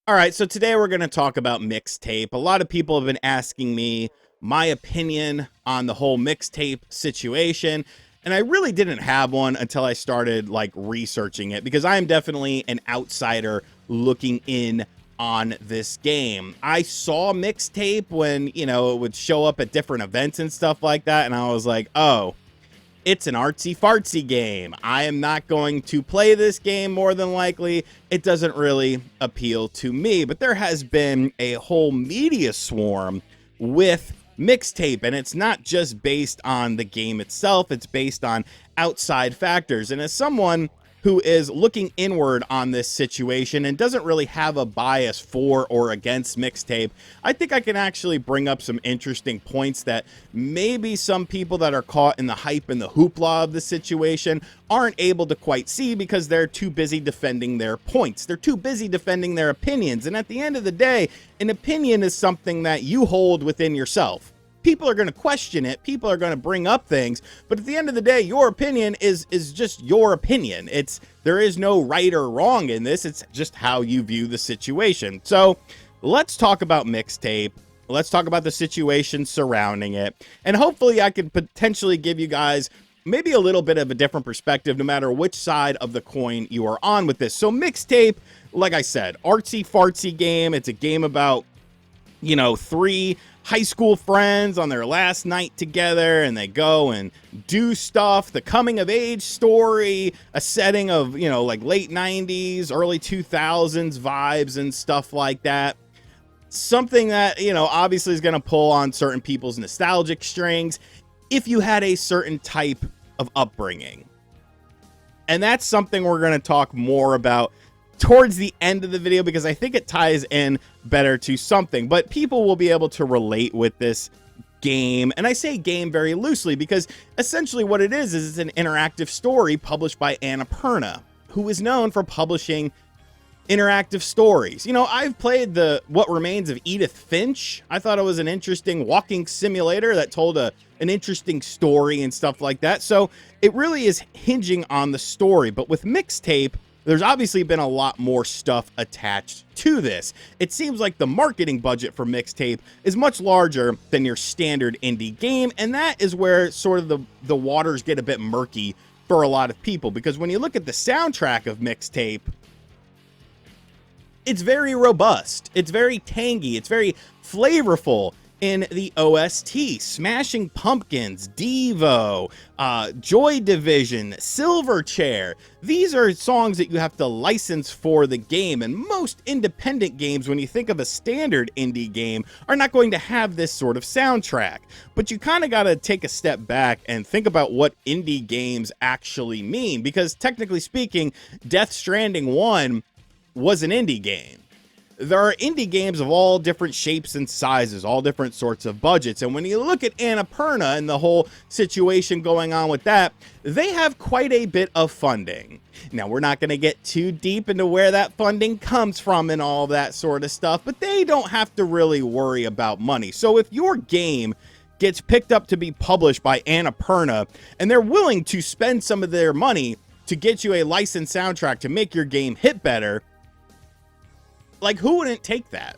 All right, so today we're going to talk about Mixtape. A lot of people have been asking me my opinion on the whole Mixtape situation, and I really didn't have one until I started researching it because I am definitely an outsider looking in on this game. I saw Mixtape when, it would show up at different events and stuff like that, and I was like, "Oh, it's an artsy fartsy game. I am not going to play this game more than likely. It doesn't really appeal to me." But there has been a whole media swarm with Mixtape, and it's not just based on the game itself, it's based on outside factors. And as someone who is looking inward on this situation and doesn't really have a bias for or against Mixtape, I think I can actually bring up some interesting points that maybe some people that are caught in the hype and the hoopla of the situation aren't able to quite see because they're too busy defending their points. They're too busy defending their opinions. And at the end of the day, an opinion is something that you hold within yourself. People are going to question it. People are going to bring up things. But at the end of the day, your opinion is just your opinion. There is no right or wrong in this. It's just how you view the situation. So let's talk about Mixtape. Let's talk about the situation surrounding it. And hopefully I can potentially give you guys maybe a little bit of a different perspective no matter which side of the coin you are on with this. So Mixtape, like I said, artsy fartsy game. It's a game about, three high school friends on their last night together, and they go and do stuff. The coming of age story, a setting of, late 90s, early 2000s vibes and stuff like that. Something that, obviously is going to pull on certain people's nostalgic strings if you had a certain type of upbringing. And that's something we're going to talk more about towards the end of the video because I think it ties in better to something, but people will be able to relate with this game. And I say game very loosely because essentially what it is it's an interactive story published by Annapurna, who is known for publishing interactive stories. I've played the What Remains of Edith Finch. I thought it was an interesting walking simulator that told an interesting story and stuff like that. So it really is hinging on the story. But with Mixtape, there's obviously been a lot more stuff attached to this. It seems like the marketing budget for Mixtape is much larger than your standard indie game, and that is where sort of the waters get a bit murky for a lot of people, because when you look at the soundtrack of Mixtape, it's very robust, it's very tangy, it's very flavorful. In the OST, Smashing Pumpkins, Devo, Joy Division, Silverchair. These are songs that you have to license for the game, and most independent games, when you think of a standard indie game, are not going to have this sort of soundtrack. But you kind of got to take a step back and think about what indie games actually mean, because technically speaking, Death Stranding 1 was an indie game. There are indie games of all different shapes and sizes, all different sorts of budgets. And when you look at Annapurna and the whole situation going on with that, they have quite a bit of funding. Now, we're not going to get too deep into where that funding comes from and all that sort of stuff, but they don't have to really worry about money. So if your game gets picked up to be published by Annapurna and they're willing to spend some of their money to get you a licensed soundtrack to make your game hit better, who wouldn't take that?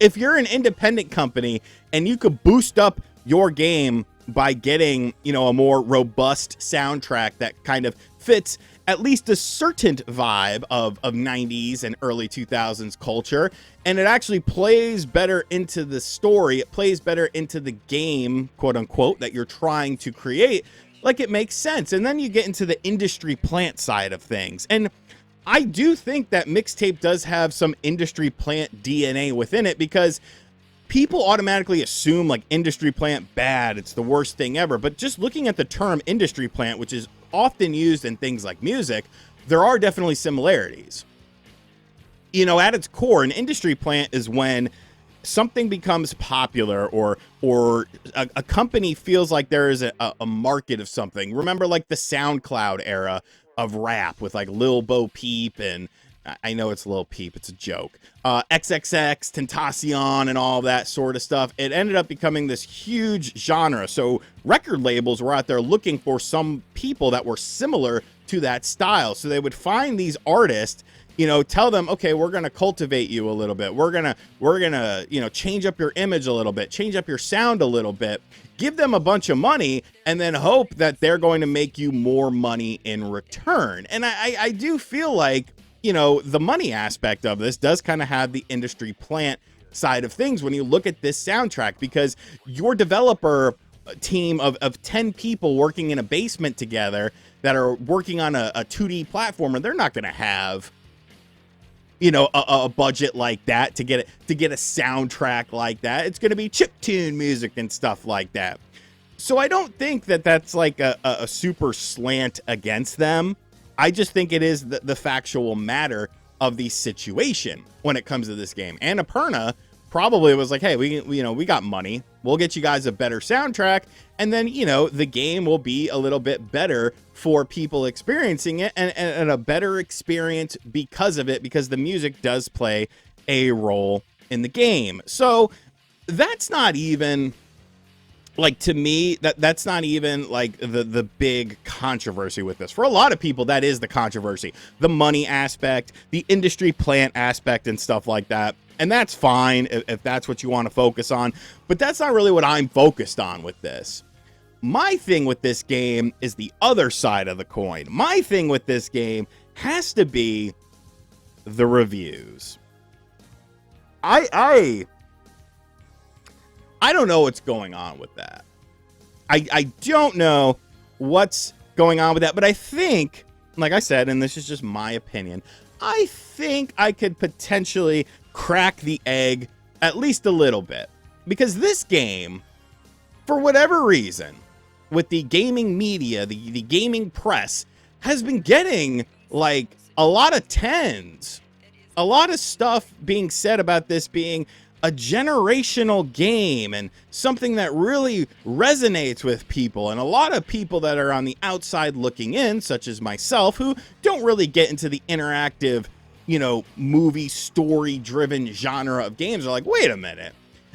If you're an independent company and you could boost up your game by getting, a more robust soundtrack that kind of fits at least a certain vibe of 90s and early 2000s culture, and it actually plays better into the story, it plays better into the game, quote unquote, that you're trying to create, it makes sense. And then you get into the industry plant side of things. And I do think that Mixtape does have some industry plant DNA within it, because people automatically assume industry plant bad, it's the worst thing ever. But just looking at the term industry plant, which is often used in things like music, there are definitely similarities. At its core, an industry plant is when something becomes popular or a company feels like there is a market of something. Remember the SoundCloud era of rap with Lil Bo Peep, and I know it's Lil Peep, it's a joke, XXX, Tentacion, and all that sort of stuff. It ended up becoming this huge genre. So record labels were out there looking for some people that were similar to that style. So they would find these artists You know, tell them, okay, we're going to cultivate you a little bit. We're going to, you know, change up your image a little bit, change up your sound a little bit, give them a bunch of money, and then hope that they're going to make you more money in return. And I do feel like, you know, the money aspect of this does kind of have the industry plant side of things when you look at this soundtrack, because your developer team of 10 people working in a basement together that are working on a 2D platformer, they're not going to have, you know, a budget like that to get a soundtrack like that. It's going to be chiptune music and stuff like that. So I don't think that that's like a super slant against them. I just think it is the factual matter of the situation when it comes to this game. Annapurna probably was like, hey, we got money. We'll get you guys a better soundtrack. And then, you know, the game will be a little bit better for people experiencing it, and a better experience because of it, because the music does play a role in the game. So that's not even, like, to me, that's not even like the big controversy with this. For a lot of people, that is the controversy, the money aspect, the industry plant aspect and stuff like that. And that's fine if that's what you want to focus on, but that's not really what I'm focused on with this. My thing with this game is the other side of the coin. My thing with this game has to be the reviews. I don't know what's going on with that. I don't know what's going on with that, but I think, like I said, and this is just my opinion, I think I could potentially crack the egg at least a little bit. Because this game, for whatever reason, with the gaming media, the gaming press, has been getting like a lot of tens. A lot of stuff being said about this being a generational game and something that really resonates with people. And a lot of people that are on the outside looking in, such as myself, who don't really get into the interactive, you know, movie story driven genre of games, are like, wait a minute,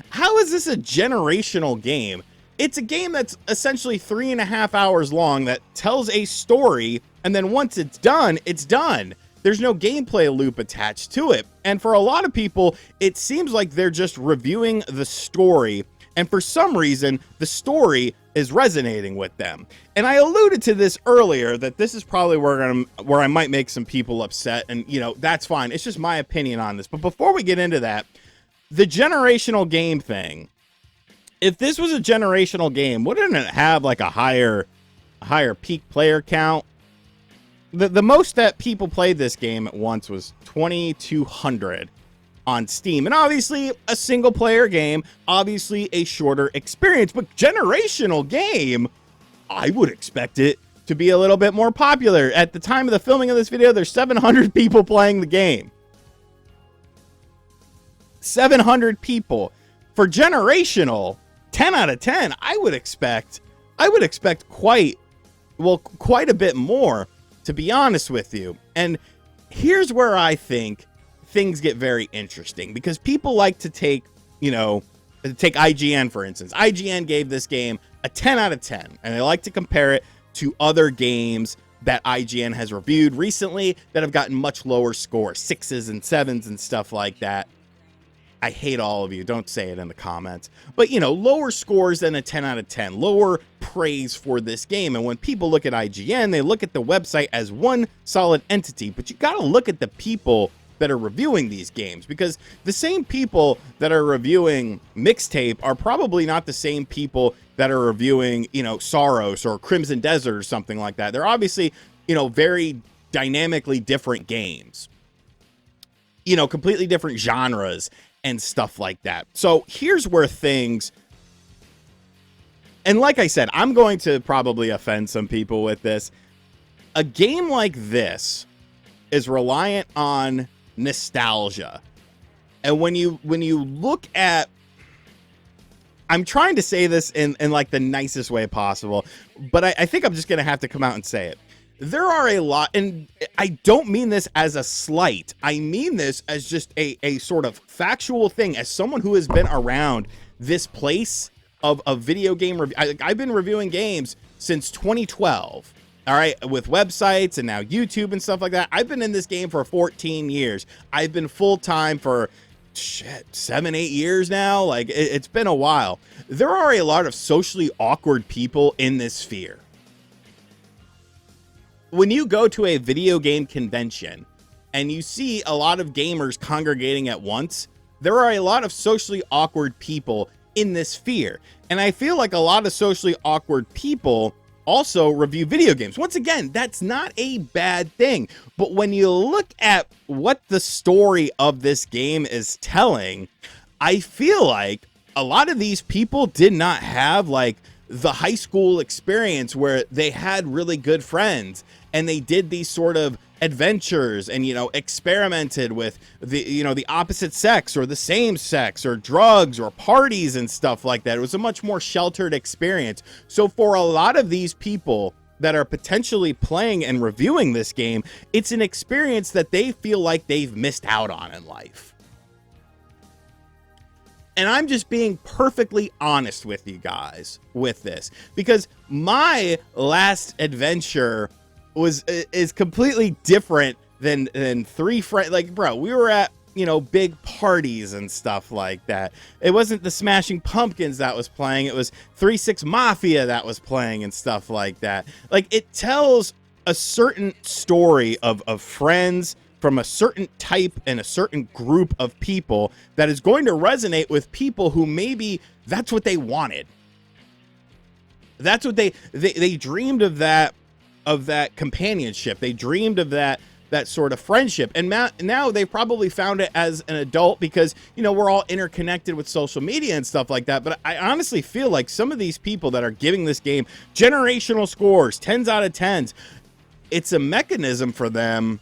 how is this a generational game? It's a game that's essentially 3.5 hours long that tells a story, and then once it's done, it's done. There's no gameplay loop attached to it. And for a lot of people, it seems like they're just reviewing the story, and for some reason, the story is resonating with them. And I alluded to this earlier, that this is probably where I might make some people upset, and, you know, that's fine. It's just my opinion on this. But before we get into that, the generational game thing, if this was a generational game, wouldn't it have like a higher peak player count? The most that people played this game at once was 2,200 on Steam. And obviously a single player game, obviously a shorter experience, but generational game, I would expect it to be a little bit more popular. At the time of the filming of this video, there's 700 people playing the game. 700 people. For generational, 10 out of 10, I would expect quite a bit more, to be honest with you. And here's where I think things get very interesting, because people like to take IGN, for instance. IGN gave this game a 10 out of 10, and they like to compare it to other games that IGN has reviewed recently that have gotten much lower scores, 6s and 7s and stuff like that. I hate all of you. Don't say it in the comments. But, you know, lower scores than a 10 out of 10. Lower praise for this game. And when people look at IGN, they look at the website as one solid entity. But you got to look at the people that are reviewing these games, because the same people that are reviewing Mixtape are probably not the same people that are reviewing, you know, Saros or Crimson Desert or something like that. They're obviously, you know, very dynamically different games. You know, completely different genres and stuff like that. So here's where things, and like I said, I'm going to probably offend some people with this. A game like this is reliant on nostalgia. And when you look at, I'm trying to say this in like the nicest way possible, but I think I'm just going to have to come out and say it. There are a lot, and I don't mean this as a slight. I mean this as just a sort of factual thing. As someone who has been around this place of video game review, I've been reviewing games since 2012. All right, with websites and now YouTube and stuff like that. I've been in this game for 14 years. I've been full-time for 7, 8 years now. Like, it's been a while. There are a lot of socially awkward people in this sphere. When you go to a video game convention and you see a lot of gamers congregating at once, there are a lot of socially awkward people in this sphere. And I feel like a lot of socially awkward people also review video games. Once again, that's not a bad thing. But when you look at what the story of this game is telling, I feel like a lot of these people did not have like the high school experience where they had really good friends and they did these sort of adventures and, you know, experimented with the, you know, the opposite sex or the same sex or drugs or parties and stuff like that. It was a much more sheltered experience. So for a lot of these people that are potentially playing and reviewing this game, it's an experience that they feel like they've missed out on in life. And I'm just being perfectly honest with you guys with this, because my last adventure is completely different than three friends. Like, bro, we were at, you know, big parties and stuff like that. It wasn't the Smashing Pumpkins that was playing. It was 3-6 Mafia that was playing and stuff like that. Like, it tells a certain story of friends from a certain type and a certain group of people that is going to resonate with people who maybe that's what they wanted. That's what they dreamed of, that companionship. They dreamed of that sort of friendship. And now they probably found it as an adult because, you know, we're all interconnected with social media and stuff like that. But I honestly feel like some of these people that are giving this game generational scores, 10s out of 10s, it's a mechanism for them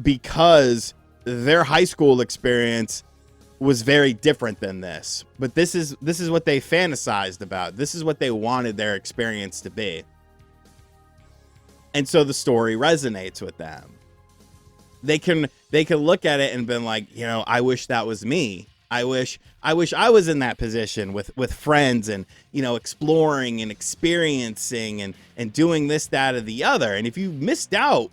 because their high school experience was very different than this. But this is what they fantasized about. This is what they wanted their experience to be. And so the story resonates with them. They can look at it and been like, you know, I wish that was me. I wish I was in that position with friends and, you know, exploring and experiencing and doing this, that, or the other. And if you missed out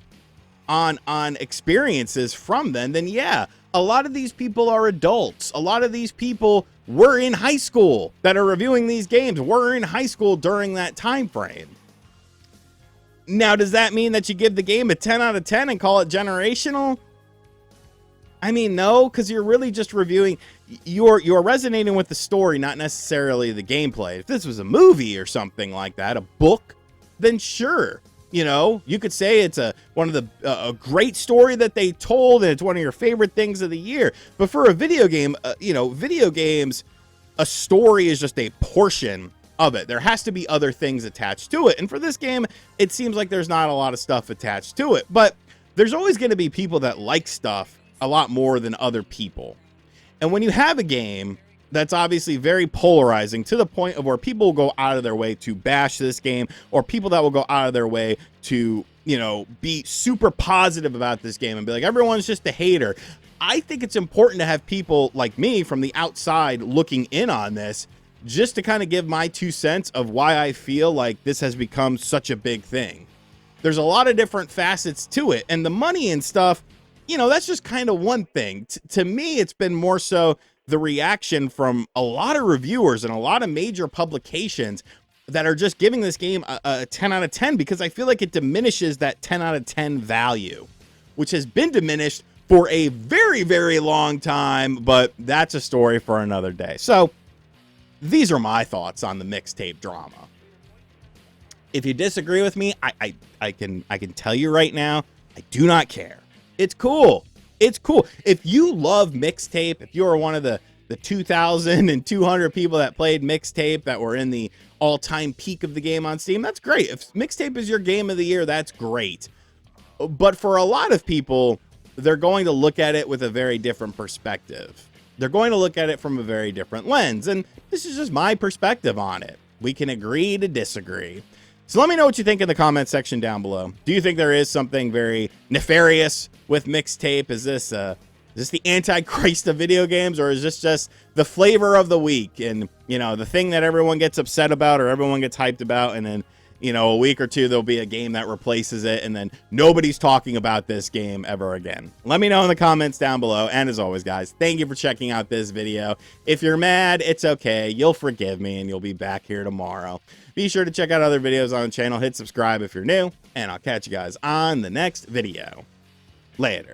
on experiences from them, then yeah, a lot of these people are adults. A lot of these people were in high school that are reviewing these games, were in high school during that time frame. Now, does that mean that you give the game a 10 out of 10 and call it generational? I mean, no, because you're really just reviewing, you're resonating with the story, not necessarily the gameplay. If this was a movie or something like that, a book, then sure. You know, you could say it's a great story that they told and it's one of your favorite things of the year. But for a video game, you know, video games, a story is just a portion of it. There has to be other things attached to it. And for this game, it seems like there's not a lot of stuff attached to it. But there's always going to be people that like stuff a lot more than other people. And when you have a game that's obviously very polarizing to the point of where people will go out of their way to bash this game, or people that will go out of their way to, you know, be super positive about this game and be like, everyone's just a hater. I think it's important to have people like me from the outside looking in on this, just to kind of give my 2 cents of why I feel like this has become such a big thing. There's a lot of different facets to it, and the money and stuff, you know, that's just kind of one thing. To me, it's been more so the reaction from a lot of reviewers and a lot of major publications that are just giving this game a 10 out of 10 because I feel like it diminishes that 10 out of 10 value, which has been diminished for a very, very long time, but that's a story for another day. So these are my thoughts on the mixtape drama. If you disagree with me, I can tell you right now, I do not care. It's cool. It's cool. If you love Mixtape, if you're one of the 2,200 people that played Mixtape that were in the all-time peak of the game on Steam, that's great. If Mixtape is your game of the year, that's great. But for a lot of people, they're going to look at it with a very different perspective. They're going to look at it from a very different lens. And this is just my perspective on it. We can agree to disagree. So let me know what you think in the comment section down below. Do you think there is something very nefarious with Mixtape? Is this the Antichrist of video games, or is this just the flavor of the week and, you know, the thing that everyone gets upset about or everyone gets hyped about, and then, you know, a week or two, there'll be a game that replaces it, and then nobody's talking about this game ever again. Let me know in the comments down below. And as always, guys, thank you for checking out this video. If you're mad, it's okay. You'll forgive me, and you'll be back here tomorrow. Be sure to check out other videos on the channel. Hit subscribe if you're new, and I'll catch you guys on the next video. Later.